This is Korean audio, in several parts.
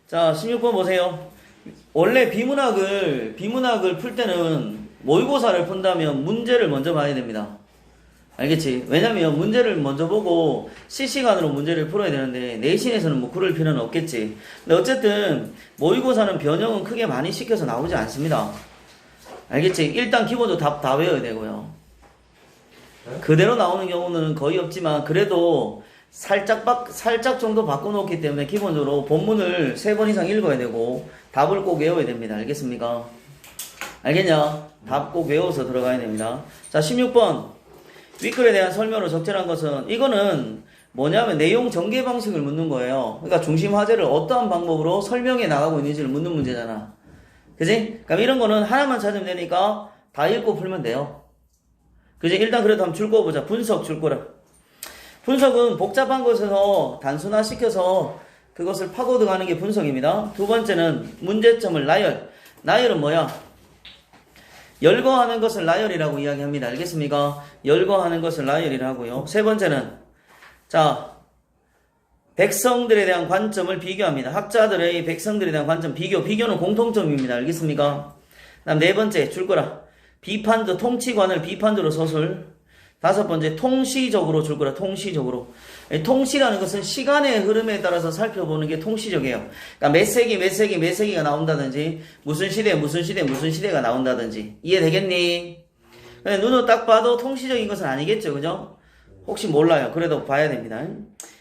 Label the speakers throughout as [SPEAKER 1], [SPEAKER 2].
[SPEAKER 1] 자, 16번 보세요. 원래 비문학을 풀 때는 모의고사를 푼다면 문제를 먼저 봐야 됩니다. 알겠지? 왜냐면 문제를 먼저 보고 실시간으로 문제를 풀어야 되는데 내신에서는 뭐 그럴 필요는 없겠지. 근데 어쨌든 모의고사는 변형은 크게 많이 시켜서 나오지 않습니다. 알겠지? 일단 기본적으로 답 다 외워야 되고요. 그대로 나오는 경우는 거의 없지만 그래도 살짝 정도 바꿔놓기 때문에 기본적으로 본문을 3번 이상 읽어야 되고 답을 꼭 외워야 됩니다. 알겠습니까? 알겠냐? 답 꼭 외워서 들어가야 됩니다. 자, 16번. 윗글에 대한 설명으로 적절한 것은 이거는 뭐냐면 내용 전개 방식을 묻는 거예요. 그러니까 중심 화제를 어떠한 방법으로 설명해 나가고 있는지를 묻는 문제잖아. 그지? 그럼 이런 거는 하나만 찾으면 되니까 다 읽고 풀면 돼요. 그지? 일단 그래도 한번 줄 거보자. 분석 줄 거라. 분석은 복잡한 것에서 단순화시켜서 그것을 파고들어가는 게 분석입니다. 두 번째는 문제점을 나열. 나열은 뭐야? 열거하는 것을 나열이라고 이야기합니다. 알겠습니까? 열거하는 것을 나열이라고요. 세 번째는 자 백성들에 대한 관점을 비교합니다. 학자들의 백성들에 대한 관점 비교는 공통점입니다. 알겠습니까? 그다음 네 번째 줄 거라. 비판도 통치관을 비판적으로 서술. 다섯 번째 통시적으로 줄 거라. 통시적으로. 통시라는 것은 시간의 흐름에 따라서 살펴보는 게 통시적이에요. 그러니까 몇 세기가 나온다든지 무슨 시대가 나온다든지 이해되겠니? 근데 눈으로 딱 봐도 통시적인 것은 아니겠죠. 그죠? 혹시 몰라요. 그래도 봐야 됩니다.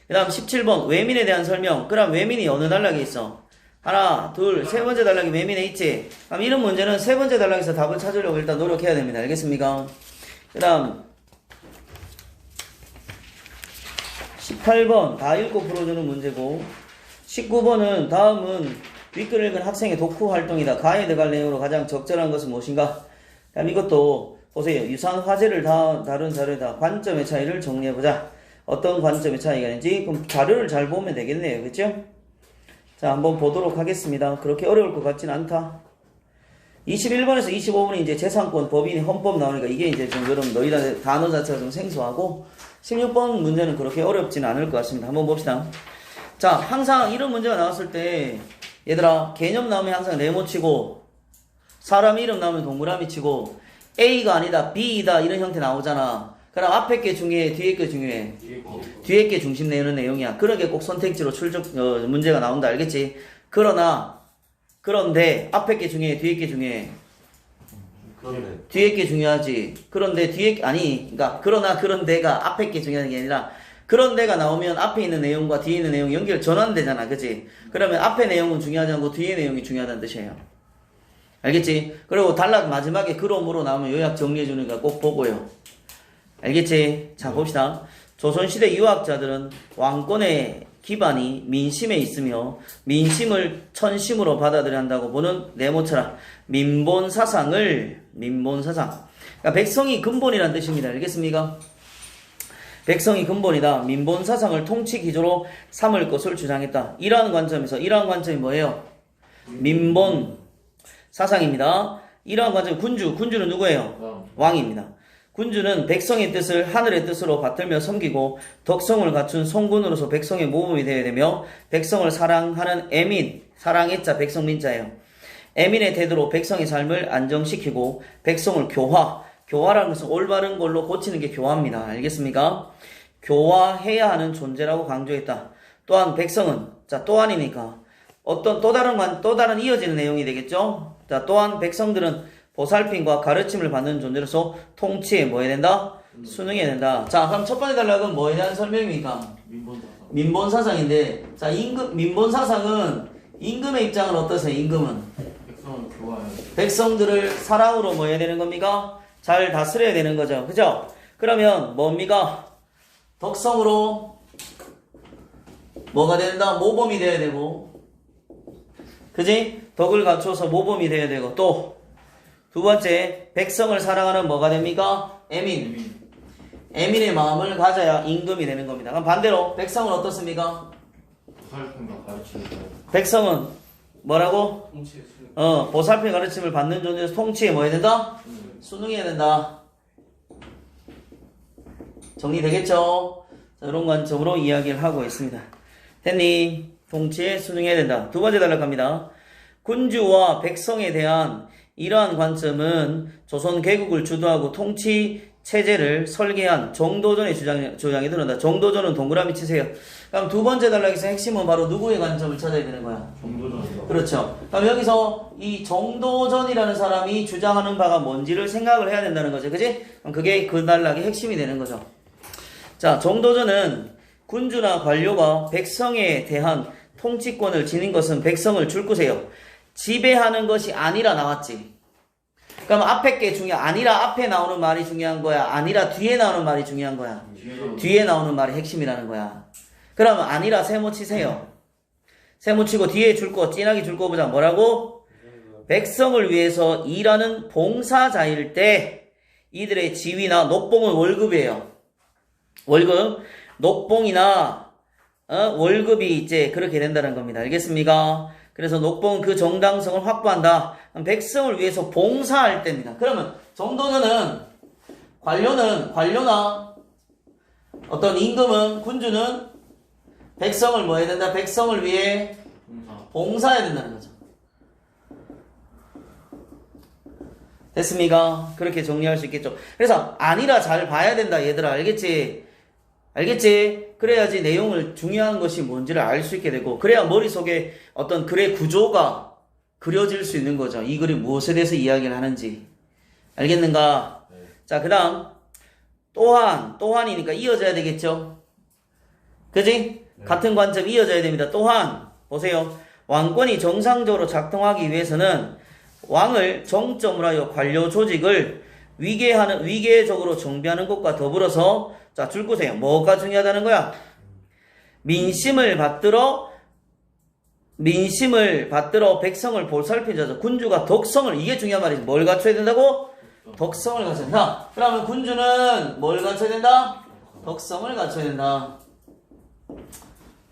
[SPEAKER 1] 그 다음 17번 외민에 대한 설명. 그럼 외민이 어느 단락에 있어? 하나, 둘, 세 번째 단락이 외민에 있지? 그럼 이런 문제는 세 번째 단락에서 답을 찾으려고 일단 노력해야 됩니다. 알겠습니까? 그 다음 18번 다 읽고 풀어주는 문제고 19번은 다음은 윗글 읽은 학생의 독후 활동이다. 가에 들어갈 내용으로 가장 적절한 것은 무엇인가? 그럼 이것도 보세요. 유사한 화제를 다룬 자료다. 관점의 차이를 정리해보자. 어떤 관점의 차이가 있는지 그럼 자료를 잘 보면 되겠네요. 그렇죠? 자, 한번 보도록 하겠습니다. 그렇게 어려울 것 같진 않다. 21번에서 25번이 이제 재산권, 법인이 헌법 나오니까 이게 이제 좀 여러분 너희들 단어 자체가 좀 생소하고 16번 문제는 그렇게 어렵지는 않을 것 같습니다. 한번 봅시다. 자, 항상 이런 문제가 나왔을 때 얘들아 개념 나오면 항상 네모 치고 사람 이름 나오면 동그라미 치고 A가 아니다 B이다 이런 형태 나오잖아. 그럼 앞에 게 중요해 뒤에 게 중요해? 뒤에 게 중심 내는 내용이야. 그러게 꼭 선택지로 문제가 나온다. 알겠지? 그런데 앞에 게 중요해 뒤에 게 중요해? 뒤에 게 중요하지. 그런데 그러나 그런데가 앞에 게 중요한 게 아니라 그런데가 나오면 앞에 있는 내용과 뒤에 있는 내용이 연결 전환되잖아. 그치? 그러면 앞에 내용은 중요하지 않고 뒤에 내용이 중요하다는 뜻이에요. 알겠지? 그리고 단락 마지막에 그러므로 나오면 요약 정리해 주니까 꼭 보고요. 알겠지? 자, 봅시다. 조선시대 유학자들은 왕권의 기반이 민심에 있으며 민심을 천심으로 받아들여야 한다고 보는 네모처럼 민본사상. 그러니까 백성이 근본이라는 뜻입니다. 알겠습니까? 백성이 근본이다. 민본사상을 통치기조로 삼을 것을 주장했다. 이러한 관점이 뭐예요? 민본사상입니다. 이러한 관점이 군주는 누구예요? 왕입니다. 군주는 백성의 뜻을 하늘의 뜻으로 받들며 섬기고 덕성을 갖춘 성군으로서 백성의 모범이 되어야 되며 백성을 사랑하는 애민, 사랑했자 백성민자예요. 애민의 태도로 백성의 삶을 안정시키고 백성을 교화라는 것은 올바른 걸로 고치는 게 교화입니다. 알겠습니까? 교화해야 하는 존재라고 강조했다. 또한 백성은 또한이니까 어떤 또 다른 이어지는 내용이 되겠죠? 자, 또한 백성들은 보살핌과 가르침을 받는 존재로서 통치에 뭐 해야 된다? 순응해야 된다. 자, 그럼 첫 번째 단락은 뭐에 대한 설명입니까? 민본사상인데, 자, 민본사상은 임금의 입장은 어떠세요? 임금은?
[SPEAKER 2] 백성을 교화해야
[SPEAKER 1] 백성들을 사랑으로 뭐 해야 되는 겁니까? 잘 다스려야 되는 거죠. 그죠? 그러면 뭡니까? 덕성으로 뭐가 된다? 모범이 돼야 되고, 그지? 덕을 갖춰서 모범이 돼야 되고, 또 두 번째, 백성을 사랑하는 뭐가 됩니까? 애민의 마음을 가져야 임금이 되는 겁니다. 그럼 반대로 백성은 어떻습니까?
[SPEAKER 2] 보살핌과 가르침을
[SPEAKER 1] 백성은 뭐라고?
[SPEAKER 2] 통치에
[SPEAKER 1] 보살핌 가르침을 받는 존재에서 통치에 뭐 해야 된다? 순응해야 된다. 정리되겠죠? 자, 이런 관점으로 이야기를 하고 있습니다. 됐니? 통치에 순응해야 된다. 두 번째 단락 갑니다. 군주와 백성에 대한 이러한 관점은 조선 개국을 주도하고 통치 체제를 설계한 정도전의 주장에 드러난다. 정도전은 동그라미 치세요. 그럼 두 번째 단락에서 핵심은 바로 누구의 관점을 찾아야 되는 거야?
[SPEAKER 2] 정도전이요.
[SPEAKER 1] 그렇죠. 그럼 여기서 이 정도전이라는 사람이 주장하는 바가 뭔지를 생각을 해야 된다는 거죠. 그지? 그럼 그게 그 단락의 핵심이 되는 거죠. 자, 정도전은 군주나 관료가 백성에 대한 통치권을 지닌 것은 백성을 줄구세요. 지배하는 것이 아니라 나왔지. 그럼 앞에 게 아니라 앞에 나오는 말이 중요한 거야? 아니라 뒤에 나오는 말이 중요한 거야? 뒤에 나오는 말이 핵심이라는 거야. 그러면 아니라 세모 치세요. 세모 치고 뒤에 줄 거, 진하게 줄 거 보자. 뭐라고? 백성을 위해서 일하는 봉사자일 때 이들의 지위나 녹봉은 월급이에요. 월급, 녹봉이나 월급이 이제 그렇게 된다는 겁니다. 알겠습니까? 그래서 녹봉은 그 정당성을 확보한다. 백성을 위해서 봉사할 때입니다. 그러면 정도전은 관료나 어떤 임금은 군주는 백성을 뭐 해야 된다? 백성을 위해 봉사해야 된다는 거죠. 됐습니까? 그렇게 정리할 수 있겠죠. 그래서 아니라 잘 봐야 된다 얘들아. 알겠지? 알겠지? 그래야지 내용을 중요한 것이 뭔지를 알 수 있게 되고 그래야 머릿속에 어떤 글의 구조가 그려질 수 있는 거죠. 이 글이 무엇에 대해서 이야기를 하는지. 알겠는가? 네. 자, 그 다음 또한이니까 이어져야 되겠죠. 그지? 네. 같은 관점 이어져야 됩니다. 또한 보세요. 왕권이 정상적으로 작동하기 위해서는 왕을 정점으로 하여 관료 조직을 위계적으로 정비하는 것과 더불어서 자, 줄 거세요. 뭐가 중요하다는 거야? 민심을 받들어 백성을 보살핀 자죠. 군주가 덕성을, 이게 중요한 말이지. 뭘 갖춰야 된다고? 덕성을 갖춰야 된다. 그러면 군주는 뭘 갖춰야 된다? 덕성을 갖춰야 된다.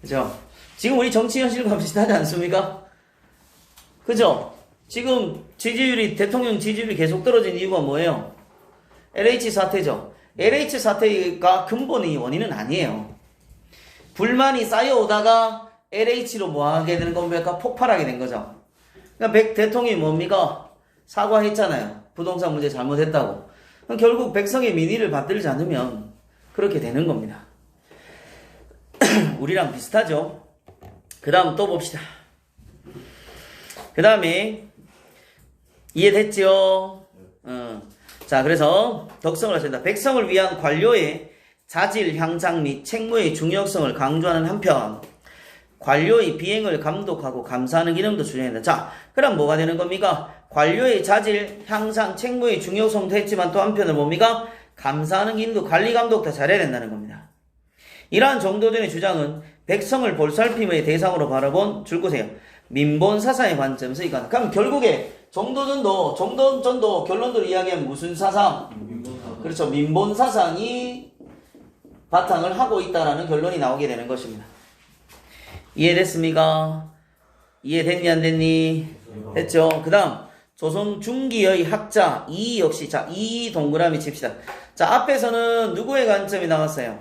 [SPEAKER 1] 그죠? 지금 우리 정치 현실과 비슷하지 않습니까? 그죠? 지금 대통령 지지율이 계속 떨어진 이유가 뭐예요? LH 사태죠. LH 사태가 근본의 원인은 아니에요. 불만이 쌓여오다가 LH로 뭐 하게 되는 겁니까? 폭발하게 된 거죠. 그러니까 대통령이 뭡니까? 사과했잖아요. 부동산 문제 잘못했다고. 그럼 결국 백성의 민의를 받들지 않으면 그렇게 되는 겁니다. 우리랑 비슷하죠? 그 다음 또 봅시다. 그 다음에 이해됐죠? 자, 그래서 덕성을 하신다. 백성을 위한 관료의 자질 향상 및 책무의 중요성을 강조하는 한편 관료의 비행을 감독하고 감사하는 기능도 수행한다. 자, 그럼 뭐가 되는 겁니까? 관료의 자질 향상, 책무의 중요성도 했지만 또 한편은 뭡니까? 감사하는 기능도 관리 감독 다 잘해야 된다는 겁니다. 이러한 정도전의 주장은 백성을 보살핌의 대상으로 바라본 줄거세요. 민본 사상의 관점에서 이거. 그럼 결국에 정도전도 결론적으로 이야기하면 무슨 사상? 그렇죠. 민본 사상이 바탕을 하고 있다라는 결론이 나오게 되는 것입니다. 이해됐습니까? 이해됐니 안 됐니? 됐죠. 그 다음 조선 중기의 학자 이 역시 자 이 동그라미 칩시다. 자, 앞에서는 누구의 관점이 나왔어요?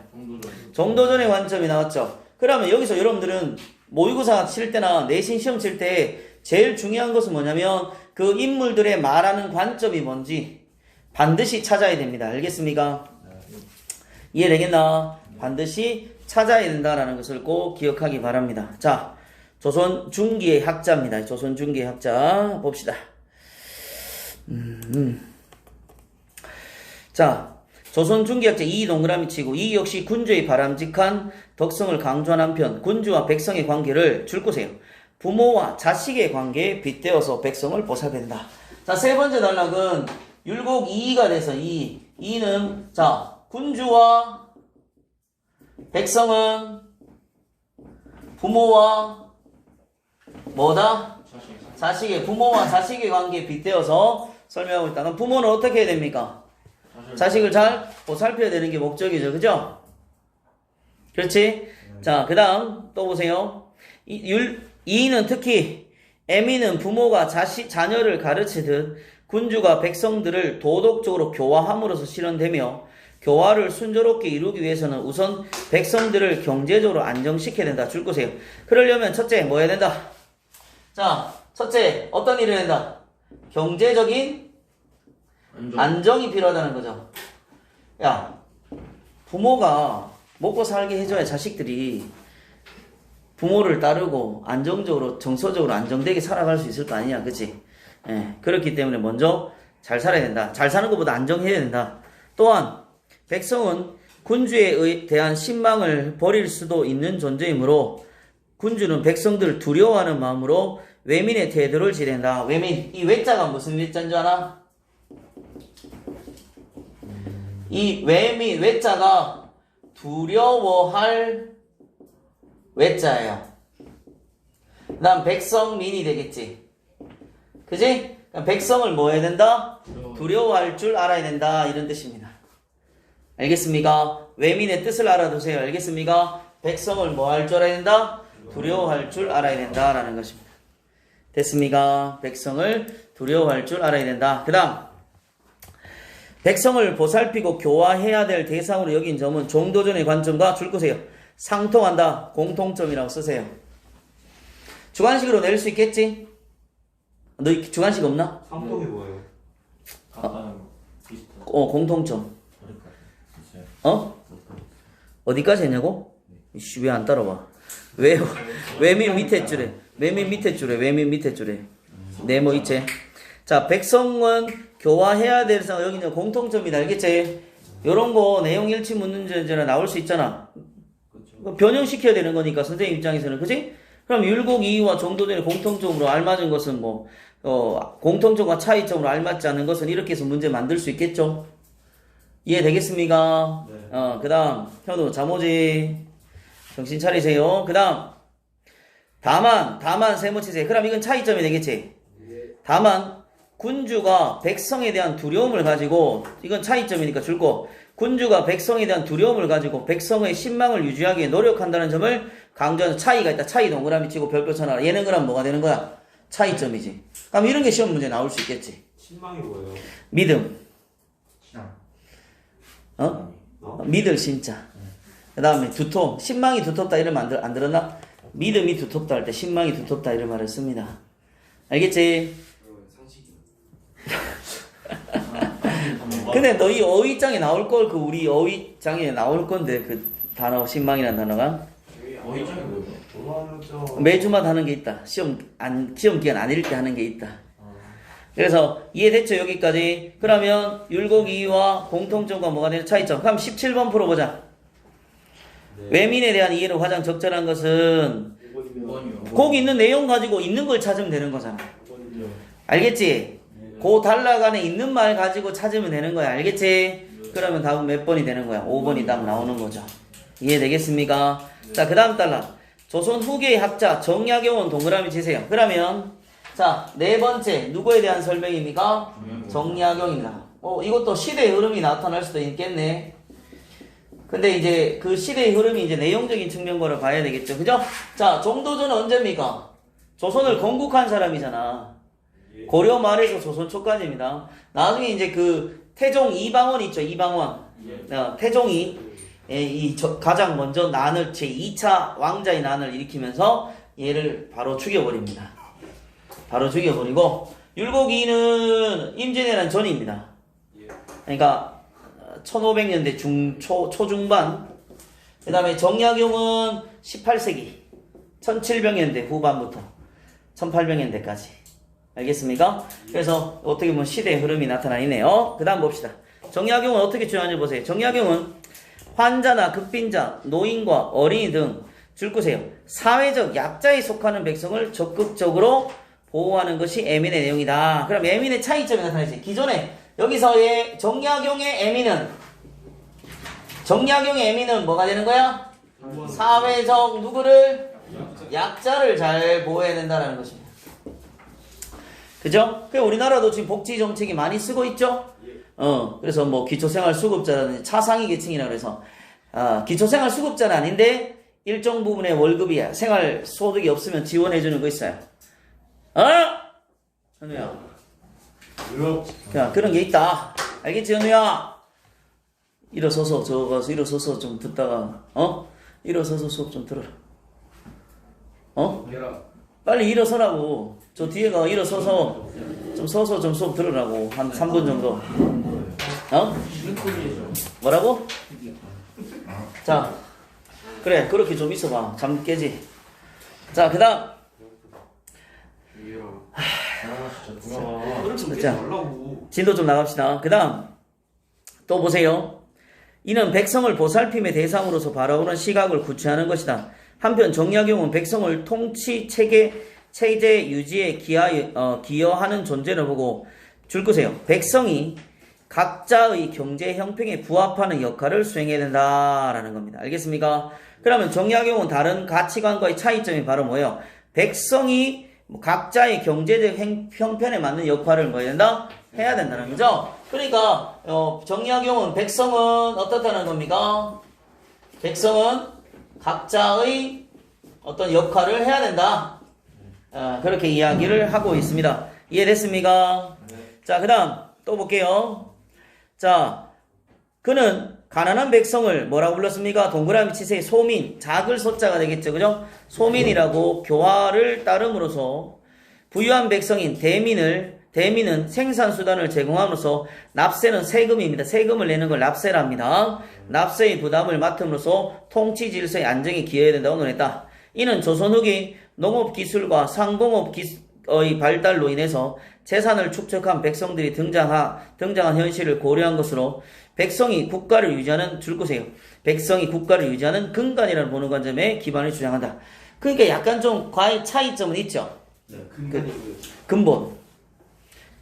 [SPEAKER 1] 정도전의 관점이 나왔죠. 그러면 여기서 여러분들은 모의고사 칠 때나 내신 시험 칠 때 제일 중요한 것은 뭐냐면 그 인물들의 말하는 관점이 뭔지 반드시 찾아야 됩니다. 알겠습니까? 이해되겠나? 반드시 찾아야 된다라는 것을 꼭 기억하기 바랍니다. 자, 조선 중기의 학자입니다. 조선 중기의 학자 봅시다. 자, 조선 중기학자 이 동그라미 치고 이 역시 군주의 바람직한 덕성을 강조한 한편 군주와 백성의 관계를 줄거세요. 부모와 자식의 관계에 빗대어서 백성을 보살핀다. 자, 세 번째 단락은 율곡 2가 돼서 이는 자, 군주와 백성은 부모와 뭐다? 부모와 자식의 관계에 빗대어서 설명하고 있다. 그럼 부모는 어떻게 해야 됩니까? 자식을 잘 보살펴야 되는 게 목적이죠. 그죠? 그렇지? 자, 그 다음 또 보세요. 이는 특히 애미는 부모가 자녀를 가르치듯 군주가 백성들을 도덕적으로 교화함으로써 실현되며 교화를 순조롭게 이루기 위해서는 우선 백성들을 경제적으로 안정시켜야 된다. 줄 거세요. 그러려면 첫째 뭐 해야 된다? 자, 첫째 어떤 일을 해야 된다? 경제적인 안정이 필요하다는 거죠. 야, 부모가 먹고 살게 해줘야 자식들이 부모를 따르고 안정적으로 정서적으로 안정되게 살아갈 수 있을 거 아니냐, 그치? 예, 그렇기 때문에 먼저 잘 살아야 된다. 잘 사는 것보다 안정해야 된다. 또한 백성은 군주에 대한 신망을 버릴 수도 있는 존재이므로 군주는 백성들을 두려워하는 마음으로 외민의 태도를 지낸다. 외민, 이 외자가 무슨 외자인 줄 아나? 이 외민, 외자가 두려워할 외자예요. 그 다음 백성민이 되겠지. 그지? 백성을 뭐 해야 된다? 두려워할 줄 알아야 된다. 이런 뜻입니다. 알겠습니까? 외민의 뜻을 알아두세요. 알겠습니까? 백성을 뭐 할 줄 알아야 된다? 두려워할 줄 알아야 된다. 라는 것입니다. 됐습니까? 백성을 두려워할 줄 알아야 된다. 그 다음 백성을 보살피고 교화해야 될 대상으로 여긴 점은 종도전의 관점과 줄 거세요. 상통한다. 공통점이라고 쓰세요. 주관식으로 낼 수 있겠지? 너 주관식 없나?
[SPEAKER 3] 상통이 뭐예요?
[SPEAKER 2] 간단한 비슷한
[SPEAKER 1] 공통점.
[SPEAKER 2] 있어요.
[SPEAKER 1] 어디까지 했냐고? 왜 안 따라와? 외민 밑에 줄에. 외민 밑에 줄에. 외민 밑에 줄에. 네모 이체. 자, 백성은 교화해야 될 상황. 여기는 공통점이다. 알겠지? 요런 거 내용 일치 문제나 나올 수 있잖아. 변형시켜야 되는 거니까 선생님 입장에서는. 그치? 그럼 율곡 이의와 정도전의 공통점으로 알맞은 것은 뭐 공통점과 차이점으로 알맞지 않은 것은 이렇게 해서 문제 만들 수 있겠죠? 이해되겠습니까?
[SPEAKER 3] 네.
[SPEAKER 1] 그 다음 현우 자모지 정신 차리세요. 그 다음 다만 세모치세요. 그럼 이건 차이점이 되겠지? 다만 군주가 백성에 대한 두려움을 가지고, 이건 차이점이니까 줄거, 군주가 백성에 대한 두려움을 가지고 백성의 신망을 유지하기 위해 노력한다는 점을 강조하는 차이가 있다. 차이 동그라미 치고 별표 쳐놔라. 얘는 그럼 뭐가 되는 거야? 차이점이지. 그럼 이런 게 시험 문제 나올 수 있겠지.
[SPEAKER 3] 신망이 뭐예요?
[SPEAKER 1] 믿음.
[SPEAKER 2] 신앙.
[SPEAKER 1] 믿을 신자. 그 다음에 두통. 신망이 두텁다 이런 말 안 들었나? 믿음이 두텁다 할 때 신망이 두텁다 이런 말을 씁니다. 알겠지? 근데 너 이 어휘장에 나올 걸, 그 우리 어휘장에 나올 건데 그 단어, 신망이라는 단어가
[SPEAKER 2] 어휘장이 뭐예요?
[SPEAKER 1] 매주마다 하는 게 있다. 시험 기간 아닐 때 하는 게 있다. 그래서 이해됐죠? 여기까지. 그러면 율곡 이의와 공통점과 뭐가 되는 차이점. 그럼 17번 풀어보자.
[SPEAKER 3] 네.
[SPEAKER 1] 외민에 대한 이해로 가장 적절한 것은
[SPEAKER 2] 5번이요.
[SPEAKER 1] 거기 있는 내용 가지고 있는 걸 찾으면 되는 거잖아. 알겠지? 그 단락 안에 있는 말 가지고 찾으면 되는 거야. 알겠지? 그러면 답은 몇 번이 되는 거야? 5번이 답 나오는 거죠. 이해되겠습니까? 자, 그 다음 단락. 조선 후기의 학자 정약용은 동그라미 치세요. 그러면 자, 네 번째 누구에 대한 설명입니까? 정약용입니다. 이것도 시대의 흐름이 나타날 수도 있겠네. 근데 이제 그 시대의 흐름이 이제 내용적인 측면과를 봐야 되겠죠. 그죠? 자, 정도전은 언제입니까? 조선을 건국한 사람이잖아. 고려 말에서 조선 초까지입니다. 나중에 이제 그 태종 이방원 있죠. 이방원. 태종이 가장 먼저 난을 제 2차 왕자의 난을 일으키면서 얘를 바로 죽여버립니다. 바로 죽여버리고 율곡이는 임진왜란 전입니다. 그러니까 1500년대 초중반. 그 다음에 정약용은 18세기 1700년대 후반부터 1800년대까지. 알겠습니까? 그래서 어떻게 보면 시대의 흐름이 나타나 있네요. 그 다음 봅시다. 정약용은 어떻게 주장하는지 보세요. 정약용은 환자나 극빈자, 노인과 어린이 등 줄거세요. 사회적 약자에 속하는 백성을 적극적으로 보호하는 것이 애민의 내용이다. 그럼 애민의 차이점이 나타나지. 기존에 여기서의 정약용의 애민은 뭐가 되는 거야? 사회적 누구를? 약자를 잘 보호해야 된다는 것입니다. 그죠? 그 우리나라도 지금 복지 정책이 많이 쓰고 있죠? 그래서 뭐 기초생활수급자라든지 차상위 계층이라 그래서 기초생활수급자는 아닌데 일정 부분의 월급이 생활소득이 없으면 지원해주는 거 있어요. 현우야. 야, 그런 게 있다. 알겠지, 현우야? 일어서서 저가서 일어서서 좀 듣다가 일어서서 수업 좀 들어라.
[SPEAKER 2] 해라.
[SPEAKER 1] 빨리 일어서라고. 저 뒤에가 일어서서 좀 서서 좀 수업 들으라고. 한 3분 정도. 뭐라고? 자, 그래 그렇게 좀 있어봐. 잠 깨지. 자, 그 다음.
[SPEAKER 3] 진짜
[SPEAKER 1] 자,
[SPEAKER 3] 말라고.
[SPEAKER 1] 진도 좀 나갑시다. 그 다음 또 보세요. 이는 백성을 보살핌의 대상으로서 바라보는 시각을 구체하는 것이다. 한편 정약용은 백성을 통치 체제 유지에 기여하는 존재를 보고 줄 거세요. 백성이 각자의 경제 형평에 부합하는 역할을 수행해야 된다라는 겁니다. 알겠습니까? 그러면 정약용은 다른 가치관과의 차이점이 바로 뭐예요? 백성이 각자의 경제적 형편에 맞는 역할을 뭐 해야 된다? 해야 된다는 거죠. 그러니까 정약용은 백성은 어떻다는 겁니까? 백성은 각자의 어떤 역할을 해야 된다. 그렇게 이야기를 하고 있습니다. 이해됐습니까? 자, 그 다음 또 볼게요. 자, 그는 가난한 백성을 뭐라고 불렀습니까? 동그라미 치세요. 소민, 작을 소자가 되겠죠. 그죠? 소민이라고 교화를 따름으로써 부유한 백성인 대민은 생산수단을 제공함으로써 납세는 세금입니다. 세금을 내는 걸 납세랍니다. 납세의 부담을 맡음으로써 통치 질서의 안정에 기여해야 된다고 논했다. 이는 조선 후기 농업기술과 상공업의 발달로 인해서 재산을 축적한 백성들이 등장한 현실을 고려한 것으로 백성이 국가를 유지하는 근간이라는 보는 관점에 기반을 주장한다. 그러니까 약간 좀 차이점은 있죠.
[SPEAKER 3] 네, 근본이고요.
[SPEAKER 1] 근본.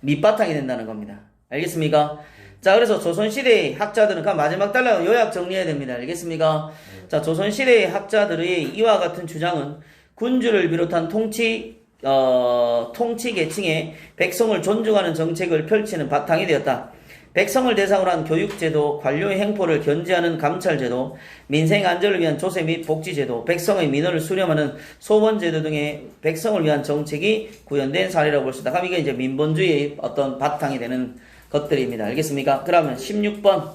[SPEAKER 1] 밑바탕이 된다는 겁니다. 알겠습니까? 자, 그래서 조선시대의 학자들은 마지막 달라고 요약 정리해야 됩니다. 알겠습니까? 자, 조선시대의 학자들의 이와 같은 주장은 군주를 비롯한 통치 계층의 백성을 존중하는 정책을 펼치는 바탕이 되었다. 백성을 대상으로 한 교육제도, 관료의 행포를 견제하는 감찰제도, 민생 안전을 위한 조세 및 복지제도, 백성의 민원을 수렴하는 소번제도 등의 백성을 위한 정책이 구현된 사례라고 볼 수 있다. 그럼 이게 이제 민본주의의 어떤 바탕이 되는 것들입니다. 알겠습니까? 그러면 16번.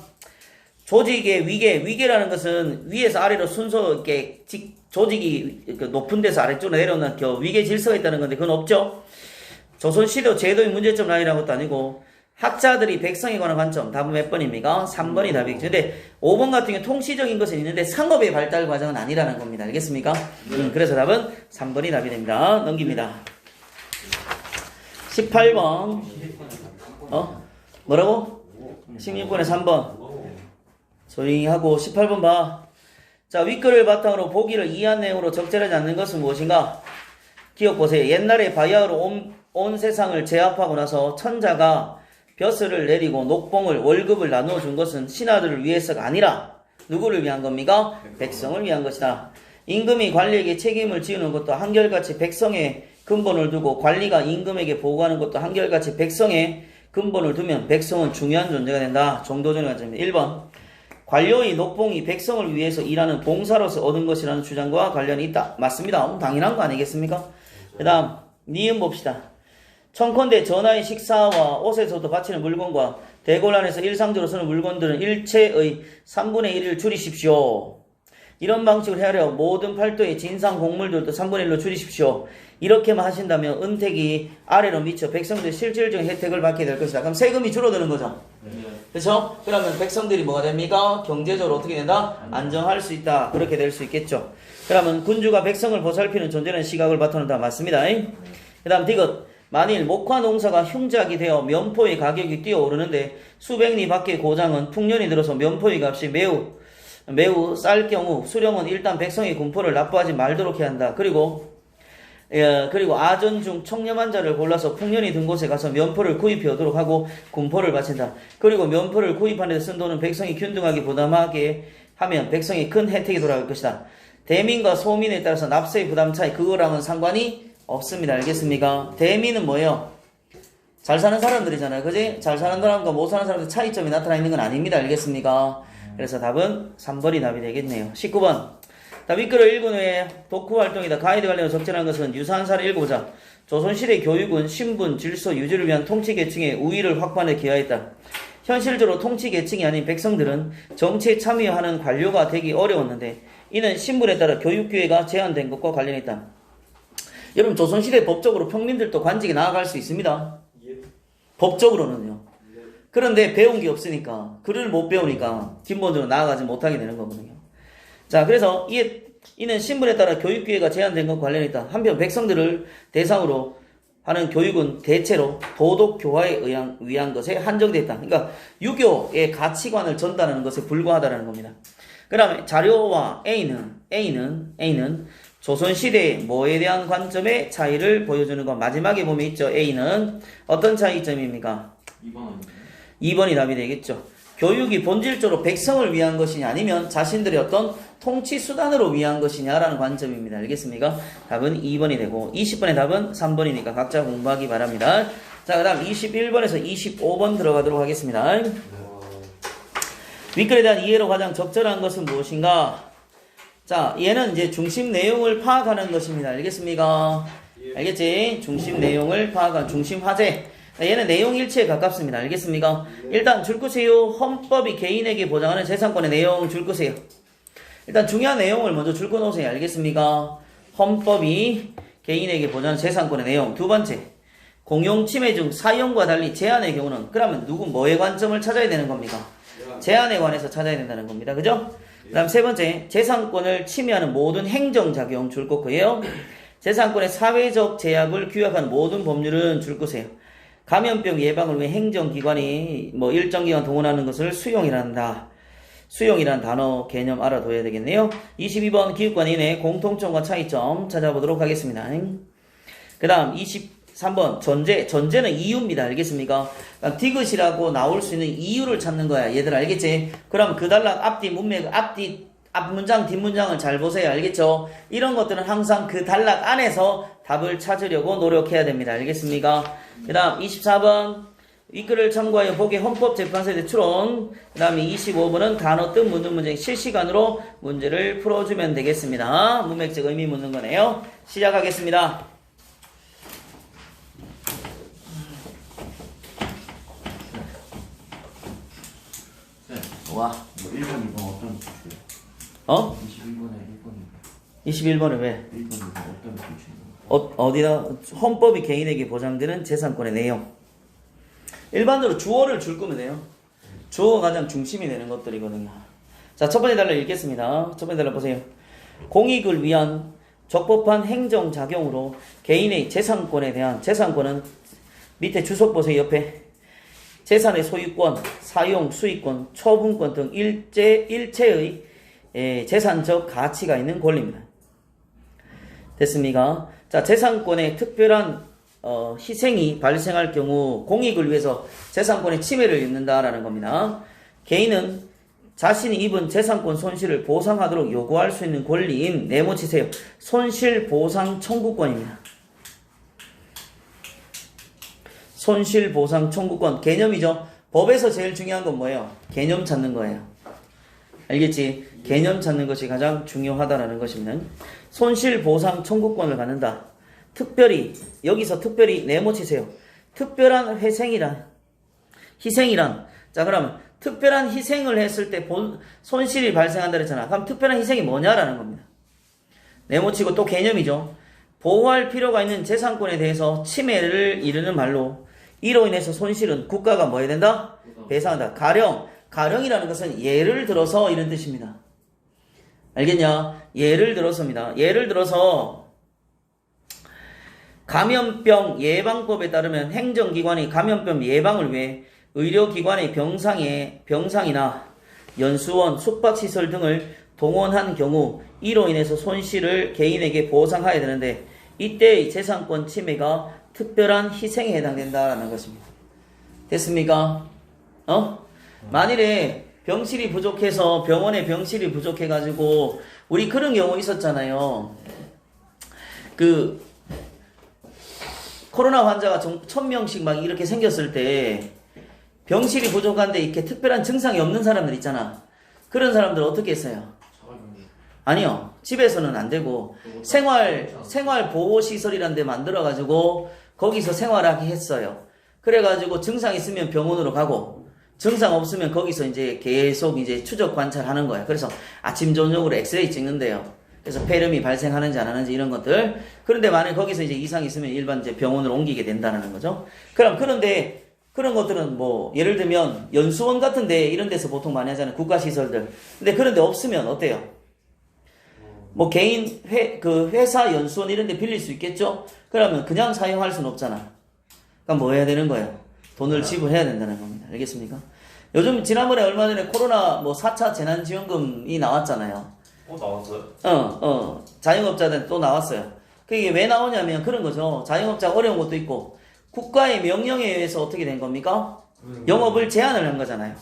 [SPEAKER 1] 조직의 위계라는 것은 위에서 아래로 순서 이렇게 조직이 높은 데서 아래쪽으로 내려오는 위계 질서가 있다는 건데 그건 없죠. 조선시대 제도의 문제점은 아니라는 것도 아니고 학자들이 백성에 관한 관점 답은 몇 번입니까? 3번이 답이겠죠. 근데 5번 같은 경우 통치적인 것은 있는데 상업의 발달 과정은 아니라는 겁니다. 알겠습니까? 그래서 답은 3번이 답이 됩니다. 넘깁니다. 18번. 뭐라고? 16번에 3번. 조용히 하고 18번 봐. 자, 윗글을 바탕으로 보기를 이해한 내용으로 적절하지 않는 것은 무엇인가? 기억 보세요. 옛날에 바야흐로 온 세상을 제압하고 나서 천자가 벼슬을 내리고 녹봉을 월급을 나누어 준 것은 신하들을 위해서가 아니라 누구를 위한 겁니까? 백성을 위한 것이다. 임금이 관리에게 책임을 지우는 것도 한결같이 백성의 근본을 두고 관리가 임금에게 보고하는 것도 한결같이 백성의 근본을 두면 백성은 중요한 존재가 된다. 정도전의 관점입니다. 1번. 관료의 녹봉이 백성을 위해서 일하는 봉사로서 얻은 것이라는 주장과 관련이 있다. 맞습니다. 당연한 거 아니겠습니까? 그 다음 니은 봅시다. 청컨대 전하의 식사와 옷에서도 바치는 물건과 대궐안에서 일상적으로 쓰는 물건들은 일체의 3분의 1을 줄이십시오. 이런 방식으로 헤아려 모든 팔도의 진상 곡물들도 3분의 1로 줄이십시오. 이렇게만 하신다면 은택이 아래로 미쳐 백성들이 실질적인 혜택을 받게 될 것이다. 그럼 세금이 줄어드는 거죠. 그렇죠? 그러면 백성들이 뭐가 됩니까? 경제적으로 어떻게 된다? 안정할 수 있다. 그렇게 될 수 있겠죠. 그러면 군주가 백성을 보살피는 존재라는 시각을 바탕으로 다 맞습니다. 그 다음 디귿. 만일 목화 농사가 흉작이 되어 면포의 가격이 뛰어오르는데 수백 리 밖의 고장은 풍년이 들어서 면포의 값이 매우 쌀 경우 수령은 일단 백성의 군포를 납부하지 말도록 해야 한다. 그리고 아전 중 청렴한 자를 골라서 풍년이 든 곳에 가서 면포를 구입해 오도록 하고 군포를 바친다. 그리고 면포를 구입하는 데 쓴 돈은 백성이 균등하게 부담하게 하면 백성이 큰 혜택이 돌아갈 것이다. 대민과 소민에 따라서 납세의 부담 차이 그거랑은 상관이 없습니다. 알겠습니까? 대민은 뭐예요? 잘 사는 사람들이잖아요. 그지? 잘 사는 사람과 못 사는 사람들 차이점이 나타나 있는 건 아닙니다. 알겠습니까? 그래서 답은 3번이 답이 되겠네요. 19번. 윗글을 읽은 후에 독후 활동이다. 가이드 관련 적절한 것은 유사한 사례를 읽어보자. 조선시대 교육은 신분, 질서 유지를 위한 통치 계층의 우위를 확보하는 데 기여했다. 현실적으로 통치 계층이 아닌 백성들은 정치에 참여하는 관료가 되기 어려웠는데 이는 신분에 따라 교육 기회가 제한된 것과 관련이 있다. 여러분 조선시대 법적으로 평민들도 관직에 나아갈 수 있습니다.
[SPEAKER 3] 예.
[SPEAKER 1] 법적으로는요.
[SPEAKER 3] 네.
[SPEAKER 1] 그런데 배운 게 없으니까 글을 못 배우니까 기본적으로 나아가지 못하게 되는 거거든요. 자, 그래서 이는 신분에 따라 교육 기회가 제한된 것과 관련이 있다. 한편 백성들을 대상으로 하는 교육은 대체로 도덕 교화에 의한 것에 한정됐다. 그러니까 유교의 가치관을 전달하는 것에 불과하다는 겁니다. 그 다음에 자료와 A는 조선시대의 뭐에 대한 관점의 차이를 보여주는 것. 마지막에 보면 있죠. A는 어떤 차이점입니까?
[SPEAKER 2] 2번 아니에요?
[SPEAKER 1] 2번이 답이 되겠죠. 교육이 본질적으로 백성을 위한 것이냐 아니면 자신들의 어떤 통치 수단으로 위한 것이냐라는 관점입니다. 알겠습니까? 답은 2번이 되고 20번의 답은 3번이니까 각자 공부하기 바랍니다. 자, 그 다음 21번에서 25번 들어가도록 하겠습니다. 윗글에 대한 이해로 가장 적절한 것은 무엇인가? 자, 얘는 이제 중심 내용을 파악하는 것입니다. 알겠습니까? 알겠지? 중심 내용을 파악한 중심 화제. 얘는 내용 일치에 가깝습니다. 알겠습니까? 일단 줄 거세요. 헌법이 개인에게 보장하는 재산권의 내용 줄 거세요. 일단 중요한 내용을 먼저 줄 거 놓으세요. 알겠습니까? 헌법이 개인에게 보장하는 재산권의 내용. 두 번째, 공용 침해 중 사용과 달리 제한의 경우는 그러면 뭐의 관점을 찾아야 되는 겁니까? 제한에 관해서 찾아야 된다는 겁니다. 그죠? 그 다음 세 번째, 재산권을 침해하는 모든 행정작용 줄 거고요. 재산권의 사회적 제약을 규약하는 모든 법률은 줄 거세요. 감염병 예방을 위해 행정기관이 일정 기간 동원하는 것을 수용이란다. 수용이란 단어 개념 알아둬야 되겠네요. 22번 기획관인의 공통점과 차이점 찾아보도록 하겠습니다. 그 다음 23번 전제는 이유입니다. 알겠습니까? 그러니까 디귿이라고 나올 수 있는 이유를 찾는 거야. 얘들 알겠지? 그럼 그 단락 앞뒤 문맥 앞 문장 뒷문장을 잘 보세요. 알겠죠? 이런 것들은 항상 그 단락 안에서 답을 찾으려고 노력해야 됩니다. 알겠습니까? 그 다음 24번 윗글을 참고하여 보기 헌법재판소에 대해 추론. 그 다음에 25번은 단어 뜻 묻는 문제 실시간으로 문제를 풀어주면 되겠습니다. 문맥적 의미 묻는 거네요. 시작하겠습니다.
[SPEAKER 2] 네.
[SPEAKER 1] 와.
[SPEAKER 2] 1번, 2번 어떤 수치예요? 21번에 1번인가?
[SPEAKER 1] 21번은 왜?
[SPEAKER 2] 1번, 2번 어떤 수치예요?
[SPEAKER 1] 어디다? 헌법이 개인에게 보장되는 재산권의 내용. 일반적으로 주어를 줄 거면 돼요. 주어가 가장 중심이 되는 것들이거든요. 자, 첫 번째 단락 읽겠습니다. 첫 번째 단락 보세요. 공익을 위한 적법한 행정작용으로 개인의 재산권에 대한 재산권은 밑에 주석 보세요. 옆에 재산의 소유권, 사용, 수익권, 처분권 등 일체의 재산적 가치가 있는 권리입니다. 됐습니까? 자, 재산권의 특별한 희생이 발생할 경우 공익을 위해서 재산권의 침해를 입는다라는 겁니다. 개인은 자신이 입은 재산권 손실을 보상하도록 요구할 수 있는 권리인 네모치세요. 손실보상 청구권입니다. 손실보상 청구권 개념이죠. 법에서 제일 중요한 건 뭐예요? 개념 찾는 거예요. 알겠지? 개념 찾는 것이 가장 중요하다라는 것입니다. 손실보상 청구권을 갖는다. 여기서 특별히 네모치세요. 특별한 희생이란. 자, 그럼 특별한 희생을 했을 때 손실이 발생한다 그랬잖아. 그럼 특별한 희생이 뭐냐라는 겁니다. 네모치고 또 개념이죠. 보호할 필요가 있는 재산권에 대해서 침해를 이르는 말로 이로 인해서 손실은 국가가 뭐 해야 된다? 배상한다. 가령이라는 것은 예를 들어서 이런 뜻입니다. 알겠냐? 예를 들어서입니다. 예를 들어서 감염병 예방법에 따르면 행정기관이 감염병 예방을 위해 의료기관의 병상이나 연수원, 숙박시설 등을 동원한 경우 이로 인해서 손실을 개인에게 보상해야 되는데 이때의 재산권 침해가 특별한 희생에 해당된다라는 것입니다. 됐습니까? 만일에 병실이 부족해서 병원에 병실이 부족해가지고 우리 그런 경우 있었잖아요. 코로나 환자가 1000명씩 막 이렇게 생겼을 때 병실이 부족한데 이렇게 특별한 증상이 없는 사람들 있잖아. 그런 사람들 어떻게 했어요? 아니요. 집에서는 안 되고 생활 보호 시설이란 데 만들어 가지고 거기서 생활하게 했어요. 그래 가지고 증상 있으면 병원으로 가고 증상 없으면 거기서 이제 계속 이제 추적 관찰하는 거예요. 그래서 아침 저녁으로 엑스레이 찍는데요. 그래서 폐렴이 발생하는지 안 하는지 이런 것들. 그런데 만약에 거기서 이제 이상이 있으면 일반 이제 병원으로 옮기게 된다는 거죠. 그런데 그런 것들은 뭐 예를 들면 연수원 같은데 이런 데서 보통 많이 하잖아요. 국가시설들. 근데 그런 데 없으면 어때요? 뭐 개인 회사 연수원 이런 데 빌릴 수 있겠죠? 그러면 그냥 사용할 수는 없잖아. 그러니까 뭐 해야 되는 거예요? 돈을 지불해야 된다는 겁니다. 알겠습니까? 요즘 지난번에 얼마 전에 코로나 뭐 4차 재난지원금이 나왔잖아요.
[SPEAKER 3] 나왔어요?
[SPEAKER 1] 자영업자들 또 나왔어요. 그게 왜 나오냐면 그런 거죠. 자영업자 어려운 것도 있고 국가의 명령에 의해서 어떻게 된 겁니까? 영업을 제한을 한 거잖아요.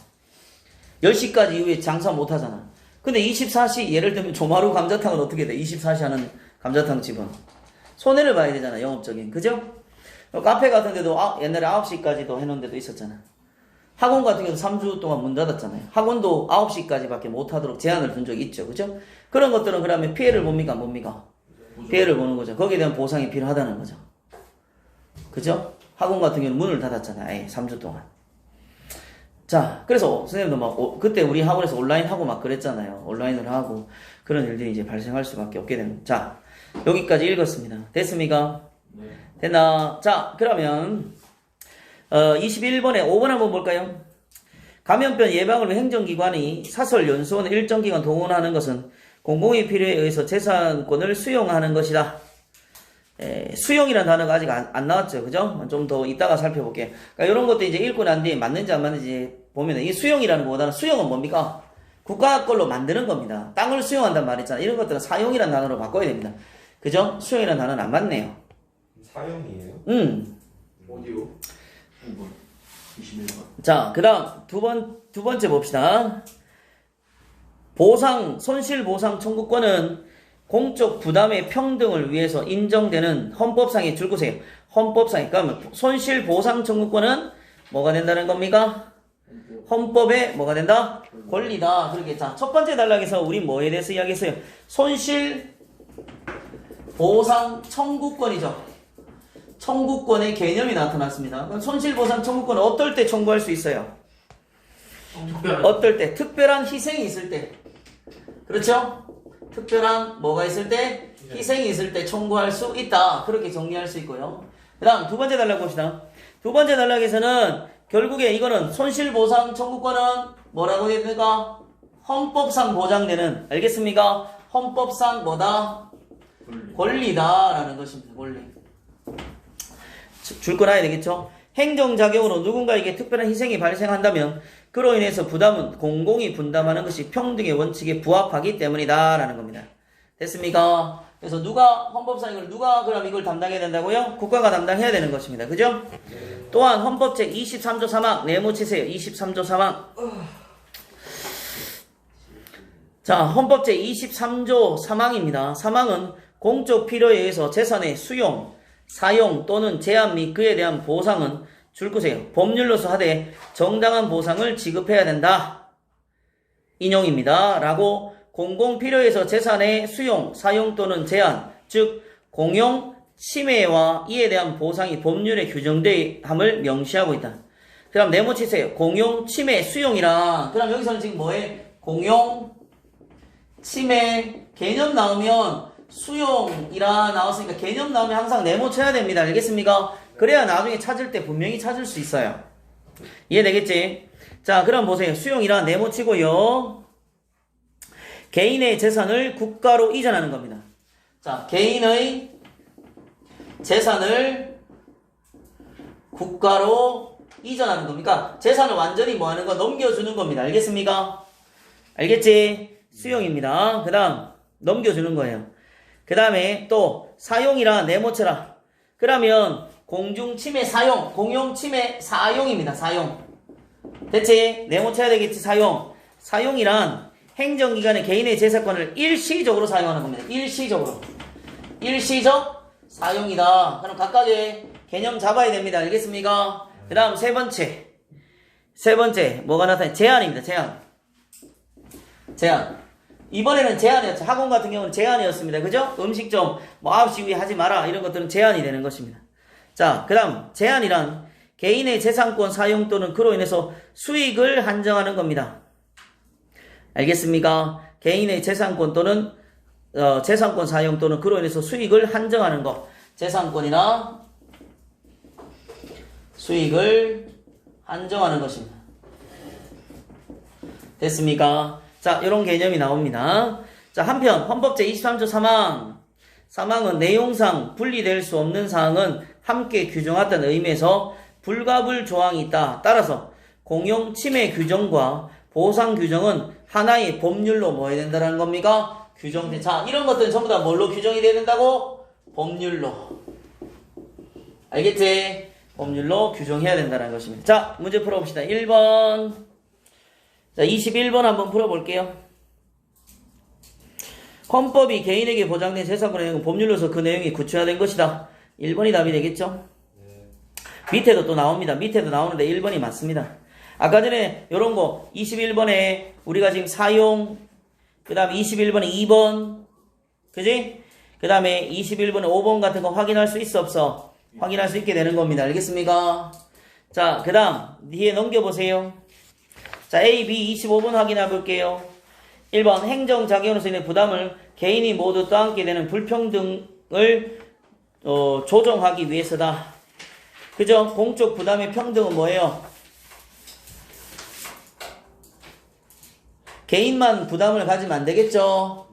[SPEAKER 1] 10시까지 이후에 장사 못 하잖아. 근데 24시 예를 들면 조마루 감자탕은 어떻게 돼? 24시 하는 감자탕 집은 손해를 봐야 되잖아. 영업적인. 그죠? 카페 같은 데도 옛날에 9시까지도 해놓은 데도 있었잖아. 학원 같은 경우도 3주 동안 문 닫았잖아요. 학원도 9시까지밖에 못 하도록 제한을 둔 적이 있죠. 그죠? 그런 것들은 그러면 피해를 봅니까? 안 봅니까? 피해를 보는 거죠. 거기에 대한 보상이 필요하다는 거죠. 그죠? 학원 같은 경우는 문을 닫았잖아요. 3주 동안. 자, 그래서 선생님도 막 그때 우리 학원에서 온라인 하고 막 그랬잖아요. 온라인으로 하고 그런 일들이 이제 발생할 수밖에 없게 되는. 자, 여기까지 읽었습니다. 됐습니까?
[SPEAKER 2] 네.
[SPEAKER 1] 됐나? 자, 그러면 21번에 5번 한번 볼까요? 감염병 예방을 위해 행정기관이 사설 연수원 일정 기간 동원하는 것은 공공의 필요에 의해서 재산권을 수용하는 것이다. 수용이라는 단어가 아직 안 나왔죠. 그죠? 좀 더 이따가 살펴볼게요. 그러니까 이런 것도 이제 읽고 난 뒤에 맞는지 안 맞는지 보면 이 수용이라는 것보다는 수용은 뭡니까? 국가 걸로 만드는 겁니다. 땅을 수용한단 말 있잖아요. 이런 것들은 사용이라는 단어로 바꿔야 됩니다. 그죠? 수용이라는 단어는 안 맞네요.
[SPEAKER 3] 사용이에요?
[SPEAKER 2] 어디요? 5번. 21번.
[SPEAKER 1] 자, 그 다음 두 번째 봅시다. 손실 보상 청구권은 공적 부담의 평등을 위해서 인정되는 헌법상의 줄거세요. 헌법상의. 그러면 손실 보상 청구권은 뭐가 된다는 겁니까? 헌법에 뭐가 된다? 권리다. 그렇게. 자, 첫 번째 단락에서 우리 뭐에 대해서 이야기했어요? 손실 보상 청구권이죠. 청구권의 개념이 나타났습니다. 그럼 손실 보상 청구권은 어떨 때 청구할 수 있어요? 어떨 때? 특별한 희생이 있을 때. 그렇죠? 특별한 뭐가 있을 때? 희생이 있을 때 청구할 수 있다. 그렇게 정리할 수 있고요. 그 다음 두 번째 단락 봅시다. 두 번째 단락에서는 결국에 이거는 손실보상 청구권은 뭐라고 해야 됩니까? 헌법상 보장되는, 알겠습니까? 헌법상 뭐다? 권리다라는 것입니다. 권리. 줄 거 놔야 되겠죠? 행정작용으로 누군가에게 특별한 희생이 발생한다면 그로 인해서 부담은 공공이 분담하는 것이 평등의 원칙에 부합하기 때문이다 라는 겁니다. 됐습니까? 그래서 헌법상 누가 그럼 이걸 담당해야 된다고요? 국가가 담당해야 되는 것입니다. 그죠? 또한 헌법 제23조 3항 네모치세요. 23조 3항. 자, 헌법 제23조 3항입니다. 3항은 공적 필요에 의해서 재산의 수용, 사용 또는 제한 및 그에 대한 보상은 줄거세요. 법률로서 하되 정당한 보상을 지급해야 된다. 인용입니다. 라고 공공 필요에서 재산의 수용, 사용 또는 제한, 즉 공용, 침해와 이에 대한 보상이 법률에 규정됨을 명시하고 있다. 그 다음 네모치세요. 공용, 침해, 수용이랑 그 다음 여기서는 지금 뭐해? 공용, 침해, 개념 나오면 수용이라 나왔으니까 개념 나오면 항상 네모 쳐야 됩니다. 알겠습니까? 그래야 나중에 찾을 때 분명히 찾을 수 있어요. 이해되겠지? 자, 그럼 보세요. 수용이라 네모 치고요. 개인의 재산을 국가로 이전하는 겁니다. 자, 개인의 재산을 국가로 이전하는 겁니까? 재산을 완전히 뭐 하는 거? 넘겨주는 겁니다. 알겠습니까? 알겠지? 수용입니다. 그 다음 넘겨주는 거예요. 그 다음에 또 사용이라 네모쳐라. 그러면 공중침해 사용, 공용침해 사용입니다. 사용. 됐지? 네모쳐야 되겠지? 사용. 사용이란 행정기관의 개인의 재산권을 일시적으로 사용하는 겁니다. 일시적으로. 일시적 사용이다. 그럼 각각의 개념 잡아야 됩니다. 알겠습니까? 그 다음 세 번째 뭐가 나타나요? 제한입니다. 제한. 이번에는 제한이었죠. 학원 같은 경우는 제한이었습니다. 그죠? 음식점 뭐 9시 이후에 하지 마라 이런 것들은 제한이 되는 것입니다. 자, 그 다음 제한이란 개인의 재산권 사용 또는 그로 인해서 수익을 한정하는 겁니다. 알겠습니까? 개인의 재산권 또는 재산권 사용 또는 그로 인해서 수익을 한정하는 것. 재산권이나 수익을 한정하는 것입니다. 됐습니까? 자, 이런 개념이 나옵니다. 자, 한편 헌법 제23조 3항은 내용상 분리될 수 없는 사항은 함께 규정하다는 의미에서 불가불 조항이 있다. 따라서 공용 침해 규정과 보상 규정은 하나의 법률로 뭐 해야 된다는 겁니까? 규정돼. 자, 이런 것들은 전부 다 뭘로 규정이 돼야 된다고? 법률로. 알겠지? 법률로 규정해야 된다는 것입니다. 자, 문제 풀어봅시다. 1번. 자, 21번 한번 풀어볼게요. 헌법이 개인에게 보장된 재산권의 내용은 법률로서 그 내용이 구체화된 것이다. 1번이 답이 되겠죠? 밑에도 또 나옵니다. 밑에도 나오는데 1번이 맞습니다. 아까 전에 요런 거 21번에 우리가 지금 사용, 그 다음에 21번에 2번, 그지? 그 다음에 21번에 5번 같은 거 확인할 수 있어 없어? 확인할 수 있게 되는 겁니다. 알겠습니까? 자, 그 다음 뒤에 넘겨보세요. 자, A, B 25번 확인해 볼게요. 1번 행정작용으로서 인해 부담을 개인이 모두 떠안게 되는 불평등을 조정하기 위해서다. 그죠? 공적 부담의 평등은 뭐예요? 개인만 부담을 가지면 안 되겠죠?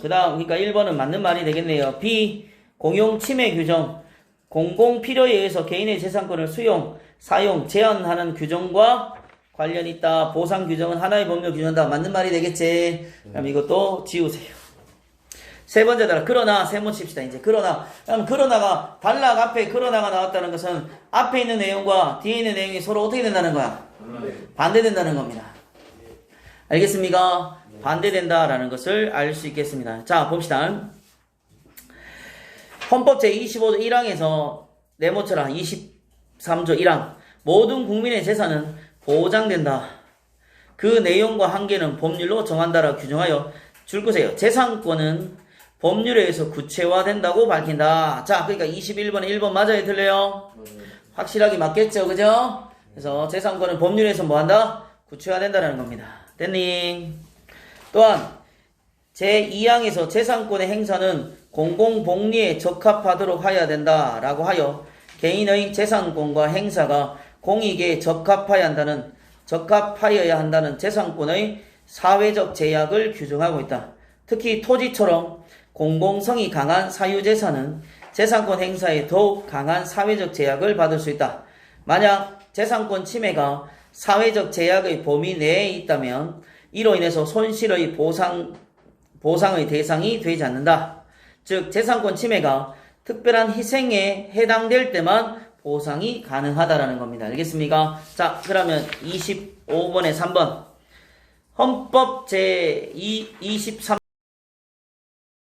[SPEAKER 1] 그 다음, 그러니까 1번은 맞는 말이 되겠네요. B, 공용 침해 규정. 공공 필요에 의해서 개인의 재산권을 수용, 사용, 제한하는 규정과 관련이 있다. 보상 규정은 하나의 법률 규정이다. 맞는 말이 되겠지? 그럼 이것도 지우세요. 세 번째다. 그러나, 세모 칩시다. 이제 그러나. 그럼 그러나가, 단락 앞에 그러나가 나왔다는 것은 앞에 있는 내용과 뒤에 있는 내용이 서로 어떻게 된다는 거야? 반대된다는 겁니다. 알겠습니까? 반대된다라는 것을 알 수 있겠습니다. 자, 봅시다. 헌법 제25조 1항에서 네모처럼 23조 1항 모든 국민의 재산은 보장된다. 그 내용과 한계는 법률로 정한다라고 규정하여 줄거세요. 재산권은 법률에 의해서 구체화된다고 밝힌다. 자, 그러니까 21번에 1번 맞아요? 틀려요? 확실하게 맞겠죠? 그죠? 그래서 재산권은 법률에 의해서 뭐한다? 구체화된다라는 겁니다. 됐니? 또한 제2항에서 재산권의 행사는 공공복리에 적합하도록 하여야 된다라고 하여 개인의 재산권과 행사가 공익에 적합하여야 한다는 재산권의 사회적 제약을 규정하고 있다. 특히 토지처럼 공공성이 강한 사유재산은 재산권 행사에 더욱 강한 사회적 제약을 받을 수 있다. 만약 재산권 침해가 사회적 제약의 범위 내에 있다면 이로 인해서 손실의 보상의 대상이 되지 않는다. 즉 재산권 침해가 특별한 희생에 해당될 때만 보상이 가능하다라는 겁니다. 알겠습니까? 자, 그러면 25번에 3번 헌법 제23